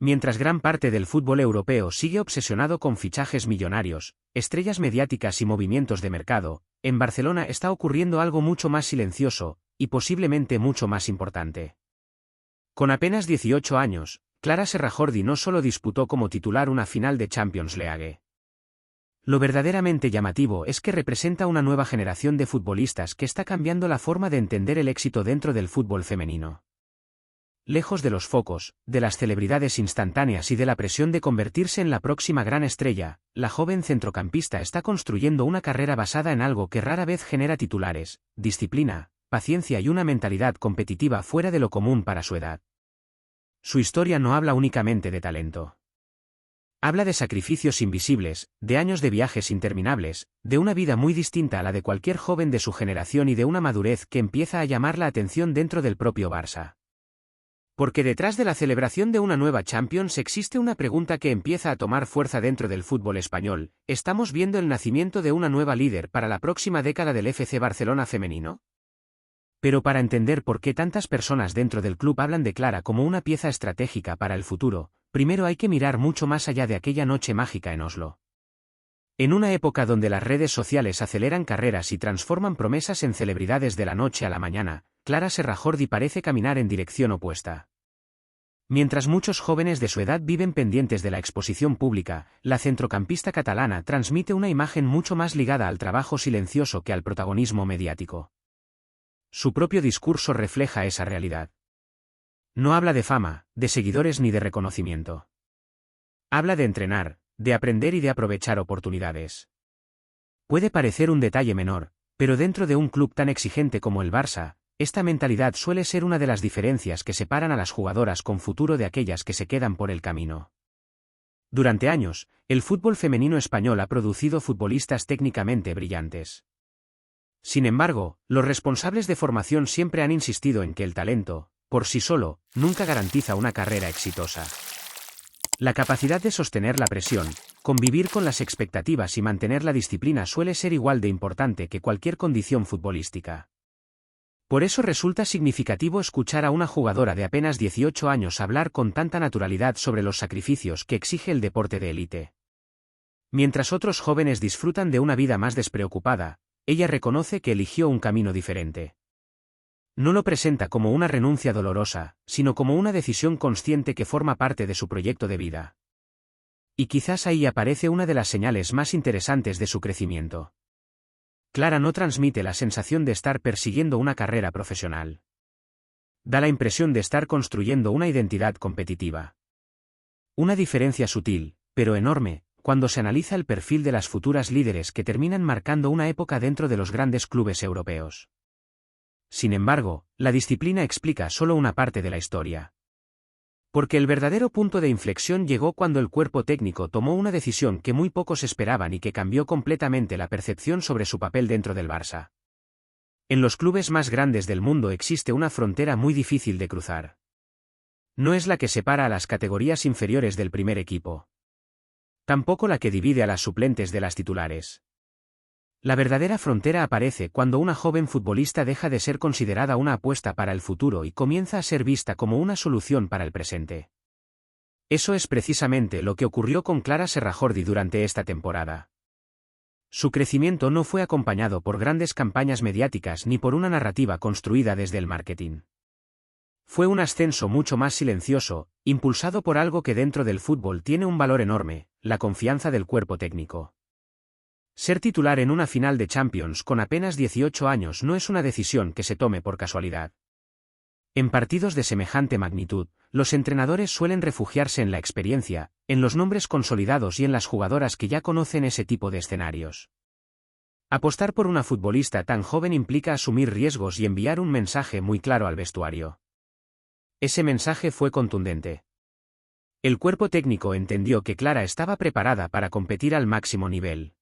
Mientras gran parte del fútbol europeo sigue obsesionado con fichajes millonarios, estrellas mediáticas y movimientos de mercado, en Barcelona está ocurriendo algo mucho más silencioso, y posiblemente mucho más importante. Con apenas 18 años, Clara Serrajordi no solo disputó como titular una final de Champions League. Lo verdaderamente llamativo es que representa una nueva generación de futbolistas que está cambiando la forma de entender el éxito dentro del fútbol femenino. Lejos de los focos, de las celebridades instantáneas y de la presión de convertirse en la próxima gran estrella, la joven centrocampista está construyendo una carrera basada en algo que rara vez genera titulares: disciplina, paciencia y una mentalidad competitiva fuera de lo común para su edad. Su historia no habla únicamente de talento. Habla de sacrificios invisibles, de años de viajes interminables, de una vida muy distinta a la de cualquier joven de su generación y de una madurez que empieza a llamar la atención dentro del propio Barça. Porque detrás de la celebración de una nueva Champions existe una pregunta que empieza a tomar fuerza dentro del fútbol español: ¿estamos viendo el nacimiento de una nueva líder para la próxima década del FC Barcelona femenino? Pero para entender por qué tantas personas dentro del club hablan de Clara como una pieza estratégica para el futuro, primero hay que mirar mucho más allá de aquella noche mágica en Oslo. En una época donde las redes sociales aceleran carreras y transforman promesas en celebridades de la noche a la mañana, Clara Serrajordi parece caminar en dirección opuesta. Mientras muchos jóvenes de su edad viven pendientes de la exposición pública, la centrocampista catalana transmite una imagen mucho más ligada al trabajo silencioso que al protagonismo mediático. Su propio discurso refleja esa realidad. No habla de fama, de seguidores ni de reconocimiento. Habla de entrenar, de aprender y de aprovechar oportunidades. Puede parecer un detalle menor, pero dentro de un club tan exigente como el Barça, esta mentalidad suele ser una de las diferencias que separan a las jugadoras con futuro de aquellas que se quedan por el camino. Durante años, el fútbol femenino español ha producido futbolistas técnicamente brillantes. Sin embargo, los responsables de formación siempre han insistido en que el talento, por sí solo, nunca garantiza una carrera exitosa. La capacidad de sostener la presión, convivir con las expectativas y mantener la disciplina suele ser igual de importante que cualquier condición futbolística. Por eso resulta significativo escuchar a una jugadora de apenas 18 años hablar con tanta naturalidad sobre los sacrificios que exige el deporte de élite. Mientras otros jóvenes disfrutan de una vida más despreocupada, ella reconoce que eligió un camino diferente. No lo presenta como una renuncia dolorosa, sino como una decisión consciente que forma parte de su proyecto de vida. Y quizás ahí aparece una de las señales más interesantes de su crecimiento. Clara no transmite la sensación de estar persiguiendo una carrera profesional. Da la impresión de estar construyendo una identidad competitiva. Una diferencia sutil, pero enorme, cuando se analiza el perfil de las futuras líderes que terminan marcando una época dentro de los grandes clubes europeos. Sin embargo, la disciplina explica solo una parte de la historia. Porque el verdadero punto de inflexión llegó cuando el cuerpo técnico tomó una decisión que muy pocos esperaban y que cambió completamente la percepción sobre su papel dentro del Barça. En los clubes más grandes del mundo existe una frontera muy difícil de cruzar. No es la que separa a las categorías inferiores del primer equipo. Tampoco la que divide a las suplentes de las titulares. La verdadera frontera aparece cuando una joven futbolista deja de ser considerada una apuesta para el futuro y comienza a ser vista como una solución para el presente. Eso es precisamente lo que ocurrió con Clara Serrajordi durante esta temporada. Su crecimiento no fue acompañado por grandes campañas mediáticas ni por una narrativa construida desde el marketing. Fue un ascenso mucho más silencioso, impulsado por algo que dentro del fútbol tiene un valor enorme: la confianza del cuerpo técnico. Ser titular en una final de Champions con apenas 18 años no es una decisión que se tome por casualidad. En partidos de semejante magnitud, los entrenadores suelen refugiarse en la experiencia, en los nombres consolidados y en las jugadoras que ya conocen ese tipo de escenarios. Apostar por una futbolista tan joven implica asumir riesgos y enviar un mensaje muy claro al vestuario. Ese mensaje fue contundente. El cuerpo técnico entendió que Clara estaba preparada para competir al máximo nivel.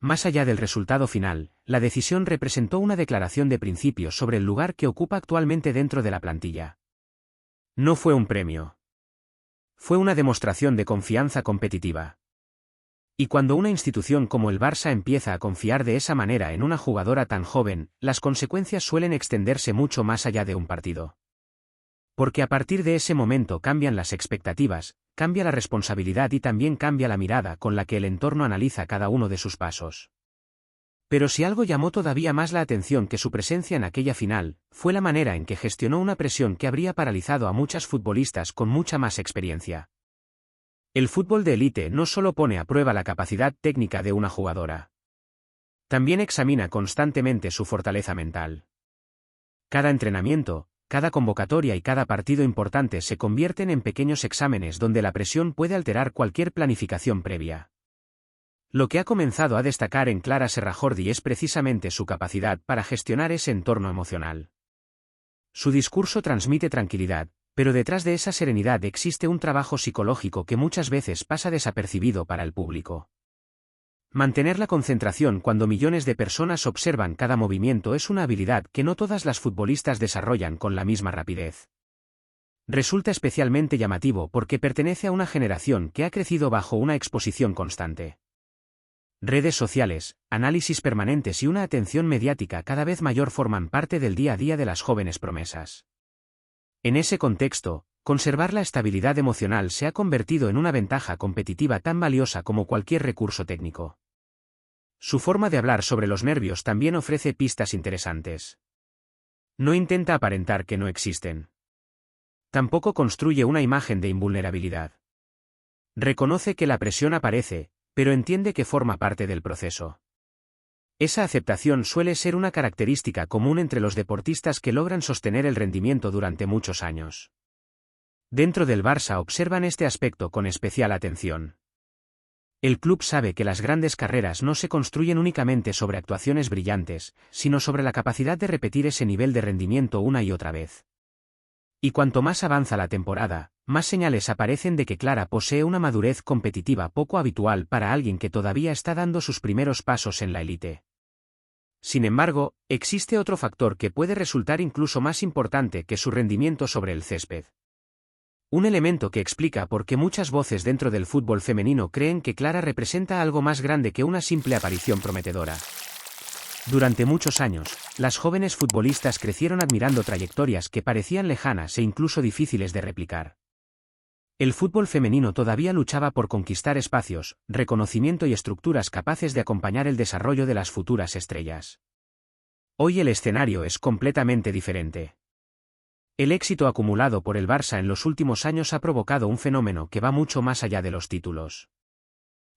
Más allá del resultado final, la decisión representó una declaración de principios sobre el lugar que ocupa actualmente dentro de la plantilla. No fue un premio. Fue una demostración de confianza competitiva. Y cuando una institución como el Barça empieza a confiar de esa manera en una jugadora tan joven, las consecuencias suelen extenderse mucho más allá de un partido. Porque a partir de ese momento cambian las expectativas, cambia la responsabilidad y también cambia la mirada con la que el entorno analiza cada uno de sus pasos. Pero si algo llamó todavía más la atención que su presencia en aquella final, fue la manera en que gestionó una presión que habría paralizado a muchas futbolistas con mucha más experiencia. El fútbol de élite no solo pone a prueba la capacidad técnica de una jugadora. También examina constantemente su fortaleza mental. Cada entrenamiento, cada convocatoria y cada partido importante se convierten en pequeños exámenes donde la presión puede alterar cualquier planificación previa. Lo que ha comenzado a destacar en Clara Serrajordi es precisamente su capacidad para gestionar ese entorno emocional. Su discurso transmite tranquilidad, pero detrás de esa serenidad existe un trabajo psicológico que muchas veces pasa desapercibido para el público. Mantener la concentración cuando millones de personas observan cada movimiento es una habilidad que no todas las futbolistas desarrollan con la misma rapidez. Resulta especialmente llamativo porque pertenece a una generación que ha crecido bajo una exposición constante. Redes sociales, análisis permanentes y una atención mediática cada vez mayor forman parte del día a día de las jóvenes promesas. En ese contexto, conservar la estabilidad emocional se ha convertido en una ventaja competitiva tan valiosa como cualquier recurso técnico. Su forma de hablar sobre los nervios también ofrece pistas interesantes. No intenta aparentar que no existen. Tampoco construye una imagen de invulnerabilidad. Reconoce que la presión aparece, pero entiende que forma parte del proceso. Esa aceptación suele ser una característica común entre los deportistas que logran sostener el rendimiento durante muchos años. Dentro del Barça observan este aspecto con especial atención. El club sabe que las grandes carreras no se construyen únicamente sobre actuaciones brillantes, sino sobre la capacidad de repetir ese nivel de rendimiento una y otra vez. Y cuanto más avanza la temporada, más señales aparecen de que Clara posee una madurez competitiva poco habitual para alguien que todavía está dando sus primeros pasos en la élite. Sin embargo, existe otro factor que puede resultar incluso más importante que su rendimiento sobre el césped. Un elemento que explica por qué muchas voces dentro del fútbol femenino creen que Clara representa algo más grande que una simple aparición prometedora. Durante muchos años, las jóvenes futbolistas crecieron admirando trayectorias que parecían lejanas e incluso difíciles de replicar. El fútbol femenino todavía luchaba por conquistar espacios, reconocimiento y estructuras capaces de acompañar el desarrollo de las futuras estrellas. Hoy el escenario es completamente diferente. El éxito acumulado por el Barça en los últimos años ha provocado un fenómeno que va mucho más allá de los títulos.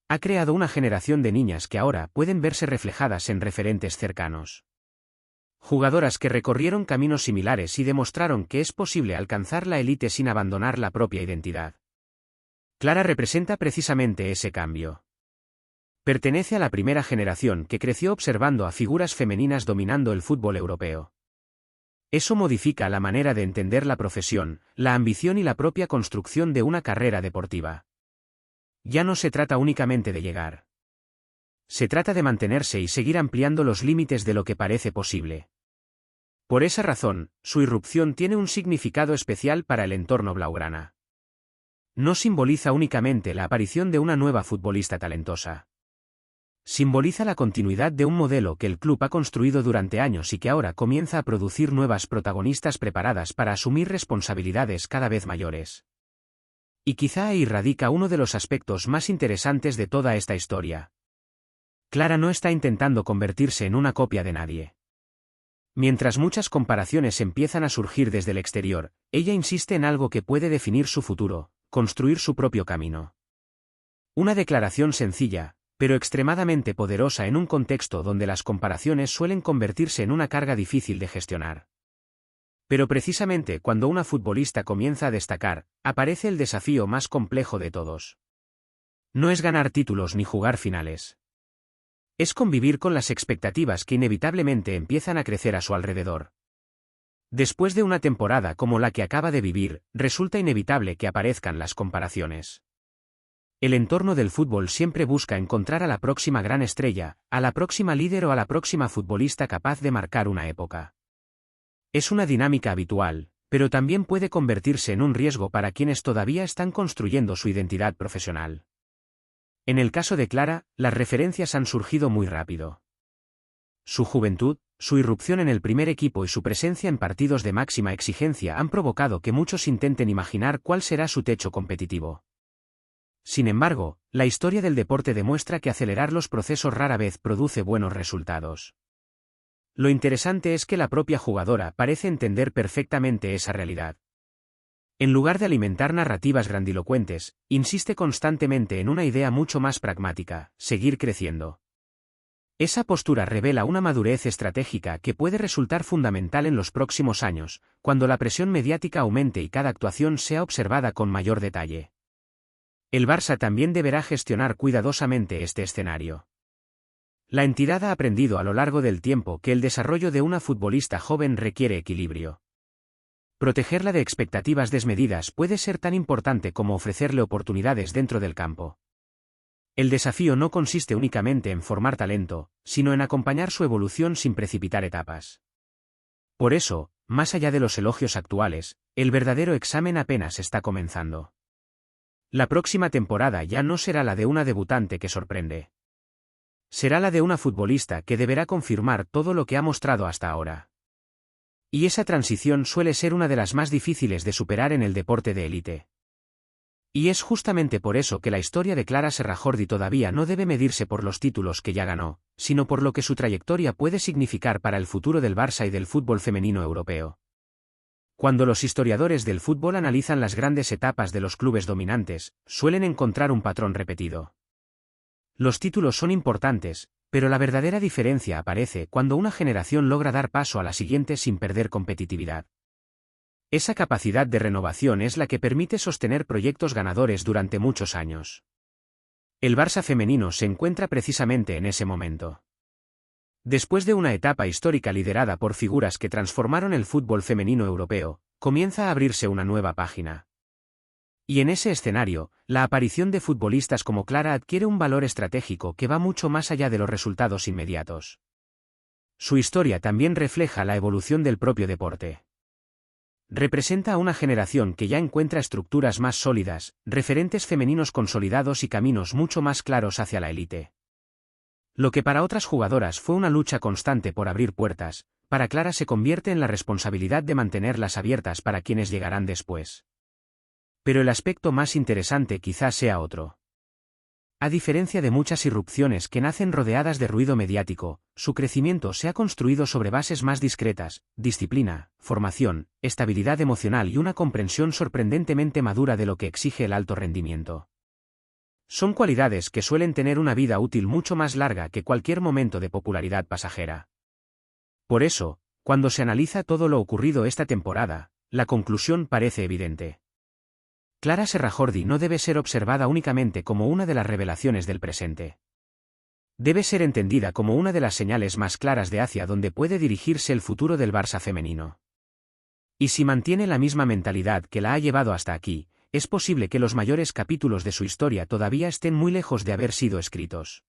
Ha creado una generación de niñas que ahora pueden verse reflejadas en referentes cercanos. Jugadoras que recorrieron caminos similares y demostraron que es posible alcanzar la élite sin abandonar la propia identidad. Clara representa precisamente ese cambio. Pertenece a la primera generación que creció observando a figuras femeninas dominando el fútbol europeo. Eso modifica la manera de entender la profesión, la ambición y la propia construcción de una carrera deportiva. Ya no se trata únicamente de llegar. Se trata de mantenerse y seguir ampliando los límites de lo que parece posible. Por esa razón, su irrupción tiene un significado especial para el entorno blaugrana. No simboliza únicamente la aparición de una nueva futbolista talentosa. Simboliza la continuidad de un modelo que el club ha construido durante años y que ahora comienza a producir nuevas protagonistas preparadas para asumir responsabilidades cada vez mayores. Y quizá ahí radica uno de los aspectos más interesantes de toda esta historia. Clara no está intentando convertirse en una copia de nadie. Mientras muchas comparaciones empiezan a surgir desde el exterior, ella insiste en algo que puede definir su futuro, construir su propio camino. Una declaración sencilla, pero extremadamente poderosa en un contexto donde las comparaciones suelen convertirse en una carga difícil de gestionar. Pero precisamente cuando una futbolista comienza a destacar, aparece el desafío más complejo de todos. No es ganar títulos ni jugar finales. Es convivir con las expectativas que inevitablemente empiezan a crecer a su alrededor. Después de una temporada como la que acaba de vivir, resulta inevitable que aparezcan las comparaciones. El entorno del fútbol siempre busca encontrar a la próxima gran estrella, a la próxima líder o a la próxima futbolista capaz de marcar una época. Es una dinámica habitual, pero también puede convertirse en un riesgo para quienes todavía están construyendo su identidad profesional. En el caso de Clara, las referencias han surgido muy rápido. Su juventud, su irrupción en el primer equipo y su presencia en partidos de máxima exigencia han provocado que muchos intenten imaginar cuál será su techo competitivo. Sin embargo, la historia del deporte demuestra que acelerar los procesos rara vez produce buenos resultados. Lo interesante es que la propia jugadora parece entender perfectamente esa realidad. En lugar de alimentar narrativas grandilocuentes, insiste constantemente en una idea mucho más pragmática: seguir creciendo. Esa postura revela una madurez estratégica que puede resultar fundamental en los próximos años, cuando la presión mediática aumente y cada actuación sea observada con mayor detalle. El Barça también deberá gestionar cuidadosamente este escenario. La entidad ha aprendido a lo largo del tiempo que el desarrollo de una futbolista joven requiere equilibrio. Protegerla de expectativas desmedidas puede ser tan importante como ofrecerle oportunidades dentro del campo. El desafío no consiste únicamente en formar talento, sino en acompañar su evolución sin precipitar etapas. Por eso, más allá de los elogios actuales, el verdadero examen apenas está comenzando. La próxima temporada ya no será la de una debutante que sorprende. Será la de una futbolista que deberá confirmar todo lo que ha mostrado hasta ahora. Y esa transición suele ser una de las más difíciles de superar en el deporte de élite. Y es justamente por eso que la historia de Clara Serrajordi todavía no debe medirse por los títulos que ya ganó, sino por lo que su trayectoria puede significar para el futuro del Barça y del fútbol femenino europeo. Cuando los historiadores del fútbol analizan las grandes etapas de los clubes dominantes, suelen encontrar un patrón repetido. Los títulos son importantes, pero la verdadera diferencia aparece cuando una generación logra dar paso a la siguiente sin perder competitividad. Esa capacidad de renovación es la que permite sostener proyectos ganadores durante muchos años. El Barça femenino se encuentra precisamente en ese momento. Después de una etapa histórica liderada por figuras que transformaron el fútbol femenino europeo, comienza a abrirse una nueva página. Y en ese escenario, la aparición de futbolistas como Clara adquiere un valor estratégico que va mucho más allá de los resultados inmediatos. Su historia también refleja la evolución del propio deporte. Representa a una generación que ya encuentra estructuras más sólidas, referentes femeninos consolidados y caminos mucho más claros hacia la élite. Lo que para otras jugadoras fue una lucha constante por abrir puertas, para Clara se convierte en la responsabilidad de mantenerlas abiertas para quienes llegarán después. Pero el aspecto más interesante quizás sea otro. A diferencia de muchas irrupciones que nacen rodeadas de ruido mediático, su crecimiento se ha construido sobre bases más discretas: disciplina, formación, estabilidad emocional y una comprensión sorprendentemente madura de lo que exige el alto rendimiento. Son cualidades que suelen tener una vida útil mucho más larga que cualquier momento de popularidad pasajera. Por eso, cuando se analiza todo lo ocurrido esta temporada, la conclusión parece evidente. Clara Serrajordi no debe ser observada únicamente como una de las revelaciones del presente. Debe ser entendida como una de las señales más claras de hacia dónde puede dirigirse el futuro del Barça femenino. Y si mantiene la misma mentalidad que la ha llevado hasta aquí, es posible que los mayores capítulos de su historia todavía estén muy lejos de haber sido escritos.